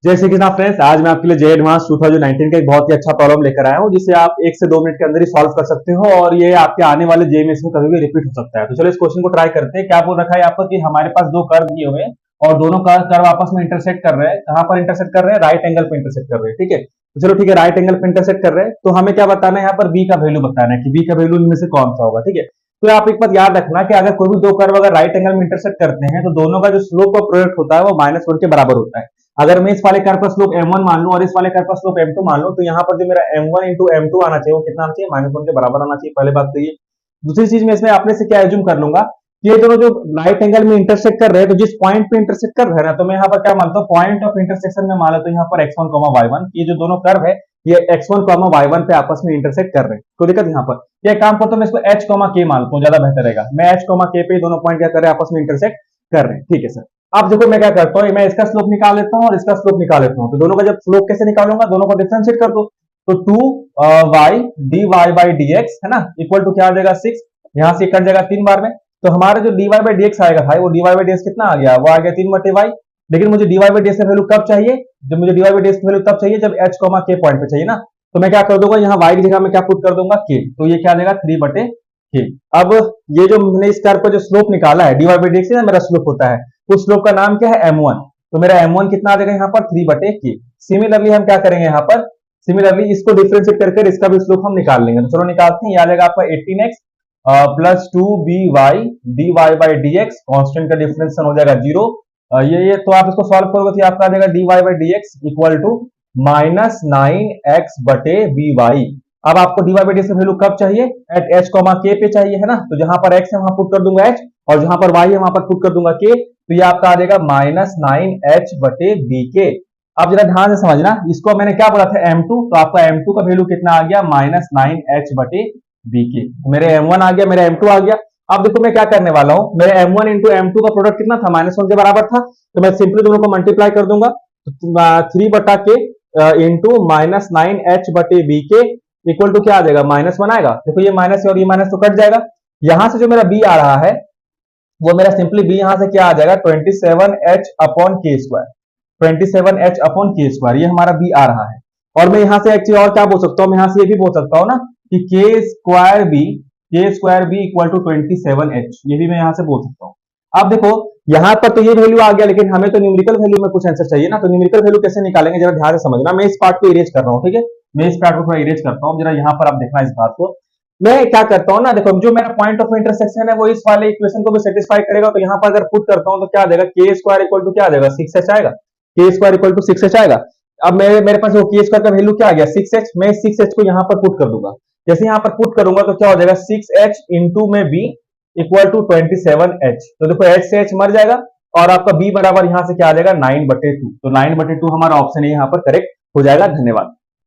जय श्री कृष्णा फ्रेंड्स, आज मैं आपके लिए जे एडवांस 2019 का एक बहुत ही अच्छा प्रॉब्लम लेकर आया हूं जिसे आप 1 से 2 मिनट के अंदर ही सॉल्व कर सकते हो और ये आपके आने वाले जे में इसमें कभी भी रिपीट हो सकता है। तो चलो इस क्वेश्चन को ट्राई करते हैं। क्या बोल रखा है यहाँ पर कि हमारे पास दो कर्व दिए हुए हैं और दोनों कर्व आपस में इंटरसेक्ट कर रहे हैं। कहां पर इंटरसेक्ट कर रहे हैं? राइट एंगल पे इंटरसेक्ट कर रहे हैं। ठीक है, तो चलो ठीक है, राइट एंगल पे इंटरसेक्ट कर रहे हैं तो हमें क्या बताना है? यहाँ पर बी का वैल्यू बताना है कि बी का वैल्यू इनमें से कौन सा होगा। ठीक है, तो आप एक बात याद रखना कि अगर कोई भी दो कर्व अगर राइट एंगल में इंटरसेक्ट करते हैं तो दोनों का जो स्लोप का प्रोडक्ट होता है वो -1 के बराबर होता है। अगर मैं इस वाले कर्व का स्लोप m1 मान लूं और इस वाले कर्व का स्लोप m2 मान लूं तो यहाँ पर जो मेरा m1 इंटू m2 आना चाहिए वो कितना आना चाहिए? -1 के बराबर आना चाहिए। पहले बात तो ये। दूसरी चीज में इसमें अपने से क्या एज्यूम कर लूंगा कि ये दोनों जो राइट एंगल में इंटरसेक्ट कर रहे हैं तो जिस पॉइंट पे इंटरसेक्ट कर रहे हैं ना, तो मैं यहाँ पर क्या मानता हूँ, पॉइंट ऑफ इंटरसेक्शन में मान लेता हूँ यहाँ पर x1, y1, ये जो दोनों कर्व है ये x1, y1 पे आपस में इंटरसेक्ट कर रहे हैं। कोई दिक्कत यहाँ पर? ये काम करता हूँ मैं इसको h, k मान लेता हूँ, ज्यादा बेहतर रहेगा। मैं h, k पे दोनों पॉइंट क्या कर रहे हैं? आपस में इंटरसेक्ट कर रहे हैं। ठीक है सर, अब देखो मैं क्या करता हूँ, मैं इसका स्लोप निकाल लेता हूँ और इसका स्लोप निकाल लेता हूँ। तो दोनों का जब स्लोप कैसे निकालूंगा? दोनों को डिफरेंशिएट कर दो तो 2y dy by dx है ना, इक्वल टू क्या आ जाएगा? 6। यहाँ से कट जाएगा 3 बार में, तो हमारा जो dy by dx आएगा भाई, वो dy by dx कितना आ गया? वो आ गया 3/y। लेकिन मुझे dy by dx का वैल्यू कब चाहिए? जब मुझे dy by dx की वैल्यू तब चाहिए जब h, k पॉइंट पे चाहिए ना। तो मैं क्या कर दूंगा, यहाँ y की जगह में क्या पुट कर दूंगा? k। तो ये क्या आ जाएगा? 3/k। अब ये जो मैंने इस कर्व पर जो स्लोप निकाला है dy by dx ना, मेरा स्लोप होता है, उस स्लोप का नाम क्या है? m1। तो मेरा m1 कितना आ जाएगा यहाँ पर? 3/k। सिमिलरली हम क्या करेंगे यहाँ पर? सिमिलरली इसको डिफरेंशिएट करके इसका भी स्लोप हम निकाल लेंगे। तो चलो निकालते हैं। ये आ जाएगा आपका 18x plus 2by dy by dx, constant का डिफरेंशिएशन हो जाएगा 0। ये तो आप इसको सॉल्व करोगे तो आपका आ जाएगा dy by dx equal to -9x/by। अब आपको dy by dx की वैल्यू कब चाहिए? एट h, k पे चाहिए है ना। तो जहां पर x है वहां पुट कर दूंगा h और जहां पर y है वहां पर पुट कर दूंगा k। तो ये आपका आ जाएगा -9h/bk। अब जरा ध्यान से समझना, इसको मैंने क्या बोला था? m2, तो आपका m2 का वैल्यू कितना आ गया? -9h/bk। मेरे m1 आ गया, मेरे m2 आ गया। अब देखो मैं क्या करने वाला हूं, मेरे m1 इंटू m2 का प्रोडक्ट कितना था? -1 के बराबर था। तो मैं सिंपली दोनों को मल्टीप्लाई कर दूंगा तो 3/k into -9h/bk equal to क्या आ जाएगा? -1 आएगा। देखो ये माइनस और ये माइनस तो कट जाएगा। यहां से जो मेरा b आ रहा है वो मेरा सिंपली b यहां से क्या आ जाएगा? 27h/k²। 27h/k², ये हमारा b आ रहा है। और मैं यहां से एक चीज और क्या बोल सकता हूं, मैं यहां से ये भी बोल सकता हूं ना कि k² b equal to 27h, ये भी मैं यहां से बोल सकता हूं। अब देखो यहां पर तो ये वैल्यू आ गया, लेकिन हमें तो न्यूमेरिकल वैल्यू में कुछ आंसर चाहिए ना। तो न्यूमेरिकल वैल्यू कैसे निकालेंगे जरा ध्यान से समझना। मैं इस पार्ट को इरेज कर रहा हूं, ठीक है, मैं इस पार्ट को थोड़ा इरेज करता हूं, जरा यहां पर आप देखना इस बात को। मैं क्या करता हूं ना, देखो जो मेरा पॉइंट ऑफ इंटरसेक्शन है वो इस वाले इक्वेशन को भी सेटिस्फाई करेगा। तो यहां पर अगर पुट करता हूं तो क्या आ जाएगा? k² इक्वल टू क्या आ जाएगा? 6h आएगा। k² इक्वल टू 6h आएगा। अब मेरे पास वो k² का वैल्यू क्या आ गया? 6h। मैं 6h को यहां पर पुट कर दूंगा। जैसे यहां पर पुट करूंगा तो क्या हो जाएगा? 6h इंटू में b इक्वल टू 27h। तो देखो h से h मर जाएगा और आपका b बराबर यहां से क्या आ जाएगा? 9/2। तो 9/2 हमारा ऑप्शन यहाँ पर करेक्ट हो जाएगा। धन्यवाद।